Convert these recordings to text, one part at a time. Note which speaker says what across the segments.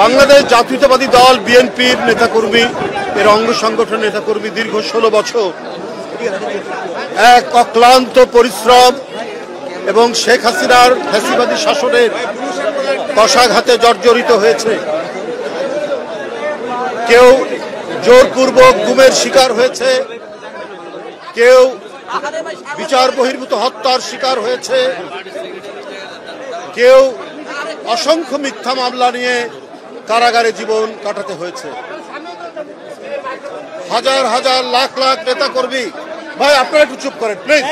Speaker 1: বাংলাদেশ জাতীয়তাবাদী দল বিএনপির নেতাকর্মী, এর অঙ্গ সংগঠন নেতাকর্মী দীর্ঘ 16 বছর এক অক্লান্ত পরিশ্রম এবং শেখ হাসিনার ফ্যাসিবাদী শাসনের কষাঘাতে জর্জরিত হয়েছে। কেউ জোরপূর্বক গুমের শিকার হয়েছে, কেউ বিচার বহির্ভূত হত্যার শিকার হয়েছে, কেউ অসংখ্য মিথ্যা মামলা নিয়ে কারাগারে জীবন কাটাতে হয়েছে। হাজার হাজার লাখ লাখ নেতাকর্মী, ভাই আপনারা একটু চুপ করেন প্লিজ,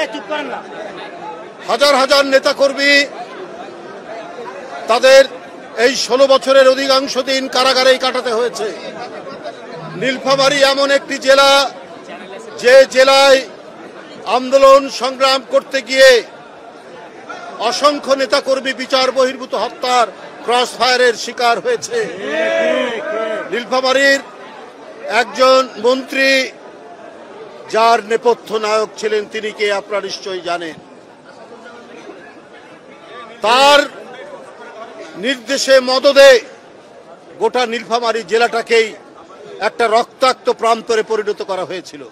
Speaker 1: হাজার হাজার নেতাকর্মী তাদের এই 16 বছরের অধিকাংশ দিন কারাগারেই কাটাতে হয়েছে। নীলফামারী এমন একটি জেলা, যে জেলায় আন্দোলন সংগ্রাম করতে গিয়ে অসংখ্য নেতাকর্মী বিচার বহির্ভূত হত্যার ক্রস ফায়ারের শিকার হয়েছে। নীলফামারীর একজন মন্ত্রী যার নেপথ্য নায়ক ছিলেন, তিনি কে আপনারা নিশ্চয়ই জানেন। তার নির্দেশে মদদে গোটা নীলফামারী জেলাটাকেই একটা রক্তাক্ত প্রান্তরে পরিণত করা হয়েছিল।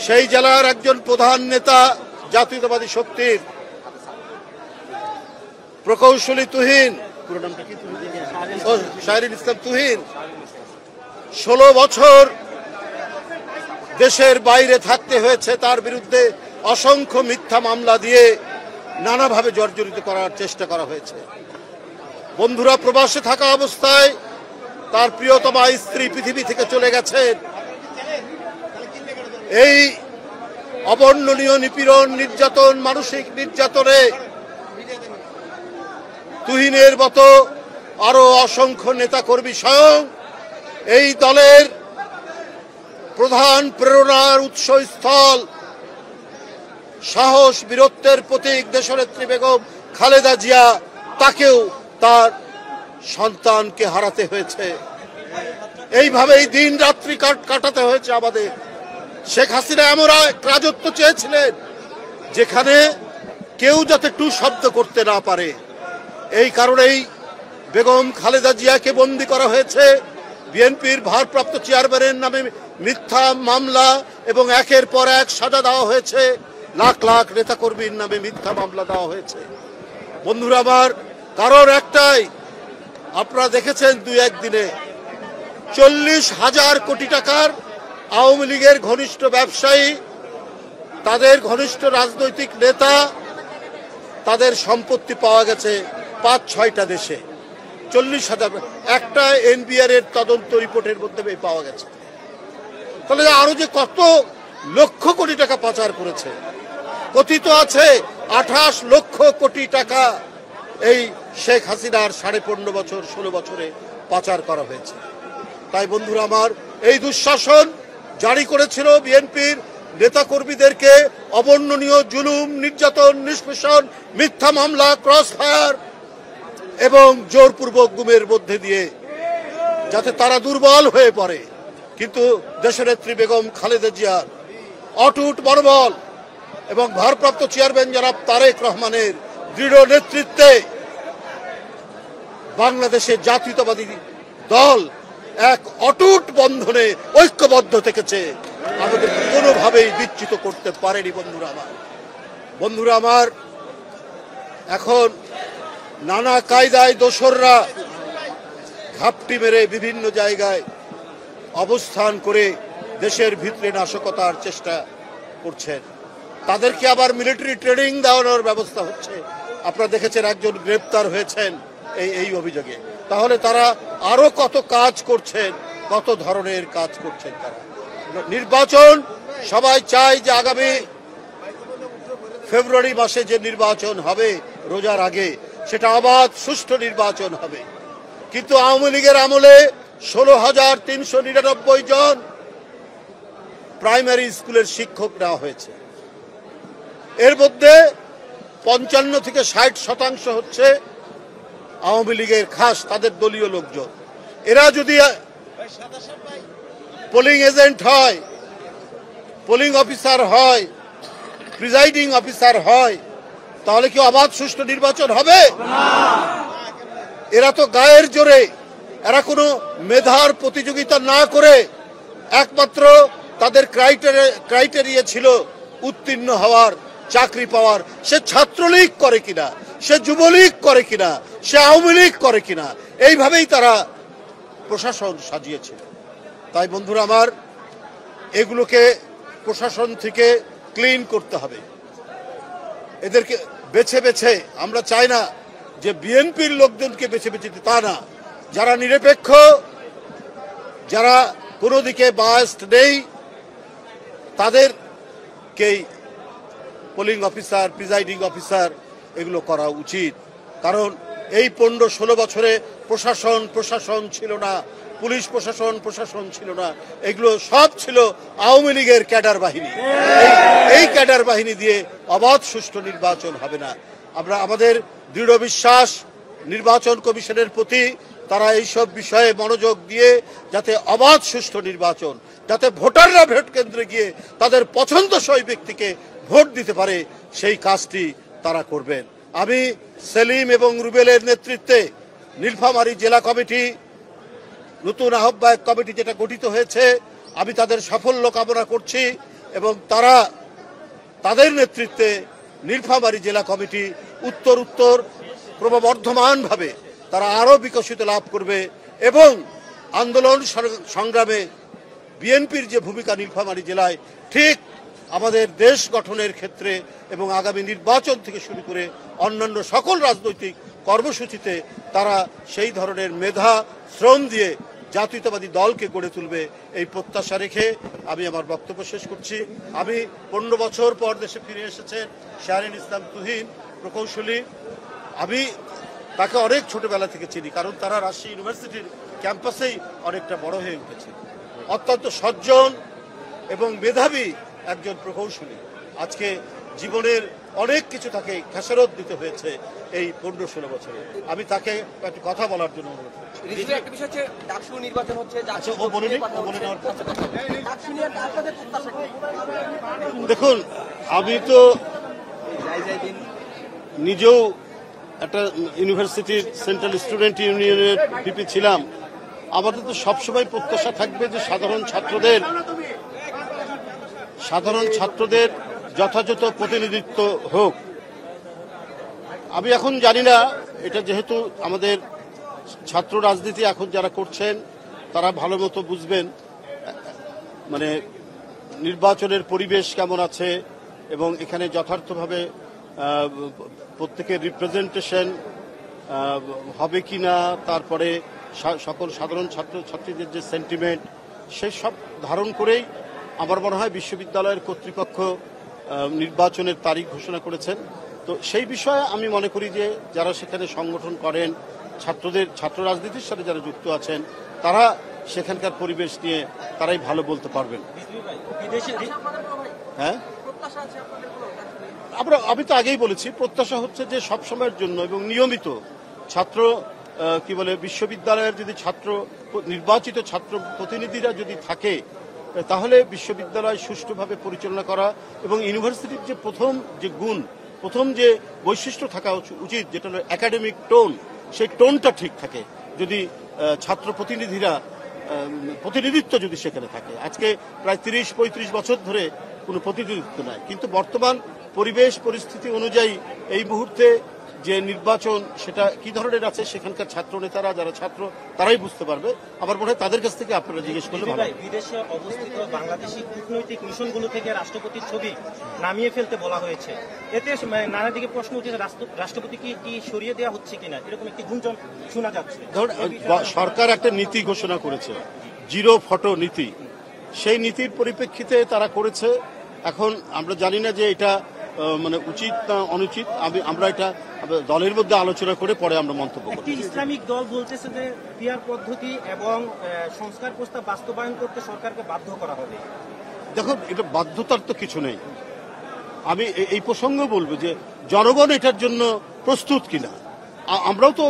Speaker 1: সেই জেলার একজন প্রধান নেতা, জাতীয়তাবাদী শক্তির প্রকৌশলী তুহিন, পুরো নামটা কি, শাহরিন ইসলাম তুহিন, 16 বছর দেশের বাইরে থাকতে হয়েছে। তার বিরুদ্ধে অসংখ্য মিথ্যা মামলা দিয়ে নানাভাবে জর্জরিত করার চেষ্টা করা হয়েছে। বন্ধুরা, প্রবাসে থাকা অবস্থায় তার প্রিয়তমা স্ত্রী পৃথিবী থেকে চলে গেছেন। এই অবর্ণনীয় নিপীড়ন, নির্যাতন, মানসিক নির্যাতনে তুহিনের মতো আরো অসংখ্য নেতাকর্মী, স্বয়ং এই দলের প্রধান প্রেরণার উৎসস্থল, সাহস বীরত্বের প্রতীক দেশনেত্রী বেগম খালেদা জিয়া, তাকেও তার সন্তানকে হারাতে হয়েছে। এইভাবেই দিন রাত্রি কাটাতে হয়েছে আমাদের। শেখ হাসিনা এমন এক রাজত্ব চেয়েছিলেন যেখানে কেউ যাতে টু শব্দ করতে না পারে। এই কারণেই বেগম খালেদা জিয়াকে বন্দী করা হয়েছে। বিএনপির ভারপ্রাপ্ত চেয়ারম্যানের নামে মিথ্যা মামলা এবং একের পর এক সাজা দেওয়া হয়েছে। লাখ লাখ নেতাকর্মীর নামে মিথ্যা মামলা দেওয়া হয়েছে। বন্ধুরা আমার, কারণ একটাই, আপনারা দেখেছেন 2-1 দিনে 40,000 কোটি টাকার আওয়ামী লীগের ঘনিষ্ঠ ব্যবসায়ী, তাদের ঘনিষ্ঠ রাজনৈতিক নেতা, তাদের সম্পত্তি পাওয়া গেছে 5-6টা দেশে। 40,000 একটা এনবিআর এর তদন্ত রিপোর্টের মধ্যে পাওয়া গেছে। তাহলে আরো যে কত লক্ষ কোটি টাকা পাচার করেছে। কথিত আছে 28 লক্ষ কোটি টাকা এই শেখ হাসিনার 15.5 বছর 16 বছরে পাচার করা হয়েছে। তাই বন্ধুরা আমার, এই দুঃশাসন জারি করেছিল বিএনপির নেতাকর্মীদেরকে অবর্ণনীয় জুলুম, নির্যাতন, নিষ্পেষণ, মিথ্যা মামলা, ক্রস ফায়ার এবং জোরপূর্বক গুমের মধ্যে দিয়ে, যাতে তারা দুর্বল হয়ে পড়ে। কিন্তু দেশনেত্রী বেগম খালেদা জিয়ার অটুট মনোবল এবং ভারপ্রাপ্ত চেয়ারম্যান জনাব তারেক রহমানের দৃঢ় নেতৃত্বে বাংলাদেশের জাতীয়তাবাদী দল এক অটুট বন্ধনে ঐক্যবদ্ধ থেকেছে, আমাদের কোনোভাবেই বিচ্যুত করতে পারেনি। বন্ধুরা আমার, এখন নানা কায়দায় দোসররা ঘাপটি মেরে বিভিন্ন জায়গায় অবস্থান করে দেশের ভিতরে নাশকতার চেষ্টা করছেন। তাদেরকে আবার মিলিটারি ট্রেনিং দেওয়ানোর ব্যবস্থা হচ্ছে। আপনারা দেখেছেন একজন গ্রেপ্তার হয়েছেন এই অভিযোগে। তাহলে তারা আরো কত কাজ করছেন, কত ধরনের কাজ করছেন তারা। নির্বাচন, সবাই চায় যে আগামী ফেব্রুয়ারি মাসে যে নির্বাচন হবে রোজার আগে, সেটা অবাধ সুষ্ঠু নির্বাচন হবে। কিন্তু আওয়ামী লীগের আমলে 16,399 জন প্রাইমারি স্কুলের শিক্ষক নেওয়া হয়েছে। এর মধ্যে 55 থেকে 60% হচ্ছে আওয়ামী লীগের খাস, তাদের দলীয় লোকজন। এরা যদি পোলিং এজেন্ট হয়, পোলিং অফিসার হয়, প্রিজাইডিং অফিসার হয়, তাহলে কি অবাধ সুষ্ঠু নির্বাচন হবে? এরা তো গায়ের জোরে, এরা কোনো মেধার প্রতিযোগিতা না করে একমাত্র তাদের ক্রাইটেরিয়া ছিল উত্তীর্ণ হওয়ার, চাকরি পাওয়ার। সে ছাত্রলীগ করে কিনা, সে যুবলীগ করে কিনা, সে আওয়ামী লীগ করে কিনা, এইভাবেই তারা প্রশাসন সাজিয়েছে। তাই বন্ধুরা আমার, এগুলোকে প্রশাসন থেকে ক্লিন করতে হবে। এদেরকে বেছে বেছে, আমরা চাই না যে বিএনপির লোকজনকে বেছে বেছে, তা না, যারা নিরপেক্ষ, যারা কোনো দিকে বায়াসড নেই, তাদেরকেই পোলিং অফিসার, প্রিজাইডিং অফিসার এগুলো করা উচিত। কারণ এই 15-16 বছরে প্রশাসন ছিল না, পুলিশ প্রশাসন ছিল না, এগুলো সব ছিল আওয়ামী লীগের ক্যাডার বাহিনী। এই ক্যাডার বাহিনী দিয়ে অবাধ সুষ্ঠু নির্বাচন হবে না। আমাদের দৃঢ় বিশ্বাস নির্বাচন কমিশনের প্রতি, তারা এইসব বিষয়ে মনোযোগ দিয়ে যাতে অবাধ সুষ্ঠু নির্বাচন, যাতে ভোটাররা ভোট কেন্দ্রে গিয়ে তাদের পছন্দসই ব্যক্তিকে ভোট দিতে পারে, সেই কাজটি তারা করবেন। আমি সেলিম এবং রুবেলের নেতৃত্বে নীলফামারী জেলা কমিটি, নতুন আহ্বায়ক কমিটি যেটা গঠিত হয়েছে, আমি তাদের সাফল্য কামনা করছি এবং তাদের নেতৃত্বে নীলফামারী জেলা কমিটি উত্তর ক্রমবর্ধমানভাবে তারা আরও বিকশিত লাভ করবে এবং আন্দোলন সংগ্রামে বিএনপির যে ভূমিকা নীলফামারী জেলায়, ঠিক আমাদের দেশ গঠনের ক্ষেত্রে এবং আগামী নির্বাচন থেকে শুরু করে অন্যান্য সকল রাজনৈতিক কর্মসূচিতে তারা সেই ধরনের মেধা শ্রম দিয়ে জাতীয়তাবাদী দলকে গড়ে তুলবে, এই প্রত্যাশা রেখে আমি আমার বক্তব্য শেষ করছি। আমি 15 বছর পর দেশে ফিরে এসেছেন শাহরিন ইসলাম তুহিন, প্রকৌশলী। আমি তাকে অনেক ছোটবেলা থেকে চিনি, কারণ তারা রাজশাহী ইউনিভার্সিটির ক্যাম্পাসেই অনেকটা বড় হয়ে উঠেছে। অত্যন্ত সজ্জন এবং মেধাবী একজন প্রকৌশলী। আজকে জীবনের অনেক কিছু তাকে খেসারত দিতে হয়েছে এই 15-16 বছরে। আমি তাকে একটু কথা বলার জন্য অনুরোধ করছি। দেখুন, আমি তো নিজেও একটা ইউনিভার্সিটির সেন্ট্রাল স্টুডেন্ট ইউনিয়নের ভিপি ছিলাম। আমাদের তো সবসময় প্রত্যাশা থাকবে যে সাধারণ ছাত্রদের যথাযথ প্রতিনিধিত্ব হোক। আমি এখন জানি না, এটা যেহেতু আমাদের ছাত্র রাজনীতি এখন যারা করছেন তারা ভালো মতো বুঝবেন, মানে নির্বাচনের পরিবেশ কেমন আছে এবং এখানে যথার্থভাবে প্রত্যেকের রিপ্রেজেন্টেশন হবে কিনা, তারপরে সকল সাধারণ ছাত্রছাত্রীদের যে সেন্টিমেন্ট, সেই সব ধারণ করেই আমার মনে হয় বিশ্ববিদ্যালয়ের কর্তৃপক্ষ নির্বাচনের তারিখ ঘোষণা করেছেন। তো সেই বিষয়ে আমি মনে করি যে যারা সেখানে সংগঠন করেন, ছাত্র রাজনীতির সাথে যারা যুক্ত আছেন, তারা সেখানকার পরিবেশ নিয়ে তারাই ভালো বলতে পারবেন। হ্যাঁ, আমি তো আগেই বলেছি, প্রত্যাশা হচ্ছে যে সবসময়ের জন্য এবং নিয়মিত বিশ্ববিদ্যালয়ের যদি নির্বাচিত ছাত্র প্রতিনিধিরা যদি থাকে, তাহলে বিশ্ববিদ্যালয় সুষ্ঠুভাবে পরিচালনা করা এবং ইউনিভার্সিটির যে প্রথম যে বৈশিষ্ট্য থাকা উচিত, যেটা হলো একাডেমিক টোন, সেই টোনটা ঠিক থাকে যদি ছাত্র প্রতিনিধিত্ব যদি সেখানে থাকে। আজকে প্রায় 30-35 বছর ধরে কোনো প্রতিনিধিত্ব নাই, কিন্তু বর্তমান পরিস্থিতি অনুযায়ী এই মুহূর্তে যে নির্বাচন সেটা কি ধরনের আছে, সেখানকার ছাত্র নেতারা যারা ছাত্র তারাই বুঝতে পারবে। আমার মনে হয় তাদের কাছ থেকে আপনারা জিজ্ঞেস করলে ভালো।
Speaker 2: বিদেশে অবস্থিত বাংলাদেশি কূটনৈতিক মিশনগুলো থেকে রাষ্ট্রপতির ছবি নামিয়ে ফেলতে বলা হয়েছে। এতে নানা দিকে প্রশ্ন উঠেছে, রাষ্ট্রপতি কি সরিয়ে দেওয়া হচ্ছে কিনা, এরকম একটি গুঞ্জন শোনা যাচ্ছে।
Speaker 1: ধরুন, সরকার একটা নীতি ঘোষণা করেছে, জিরো ফটো নীতি। সেই নীতির পরিপ্রেক্ষিতে তারা করেছে। এখন আমরা জানি না যে এটা মানে উচিত না অনুচিত। আমরা এটা দলের মধ্যে আলোচনা করে পরে আমরা মন্তব্য করি।
Speaker 2: ইসলামিক দল বলতেছে যে পিয়ার পদ্ধতি এবং সংস্কার প্রস্তাব বাস্তবায়ন করতে সরকারকে বাধ্য করা হবে।
Speaker 1: দেখুন, এটা বাধ্যতার তো কিছু নেই। আমি এই প্রসঙ্গে বলবো যে জনগণ এটার জন্য প্রস্তুত কিনা। আমরাও তো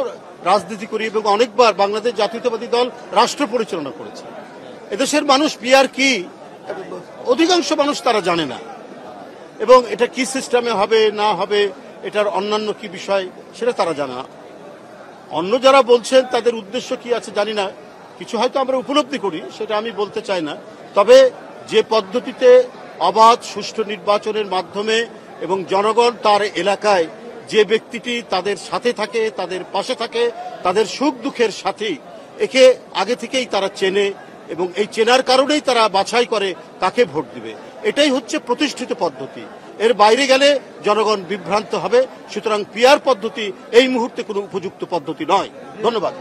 Speaker 1: রাজনীতি করি এবং অনেকবার বাংলাদেশ জাতীয়তাবাদী দল রাষ্ট্র পরিচালনা করেছে। এদেশের মানুষ পিয়ার কি, অধিকাংশ মানুষ তারা জানে না, এবং এটা কি সিস্টেমে হবে না হবে, এটার অন্যান্য কি বিষয় সেটা তারা জানে না। অন্য যারা বলছেন তাদের উদ্দেশ্য কি আছে জানি না, কিছু হয়তো আমরা উপলব্ধি করি, সেটা আমি বলতে চাই না। তবে যে পদ্ধতিতে অবাধ সুষ্ঠু নির্বাচনের মাধ্যমে এবং জনগণ তার এলাকায় যে ব্যক্তিটি তাদের সাথে থাকে, তাদের পাশে থাকে, তাদের সুখ দুঃখের সাথী, একে আগে থেকেই তারা চেনে এবং এই চেনার কারণেই তারা বাছাই করে কাকে ভোট দিবে। এটাই হচ্ছে প্রতিষ্ঠিত পদ্ধতি। এর বাইরে গেলে জনগণ বিভ্রান্ত হবে। সুতরাং পিআর পদ্ধতি এই মুহূর্তে কোনো উপযুক্ত পদ্ধতি নয়। ধন্যবাদ।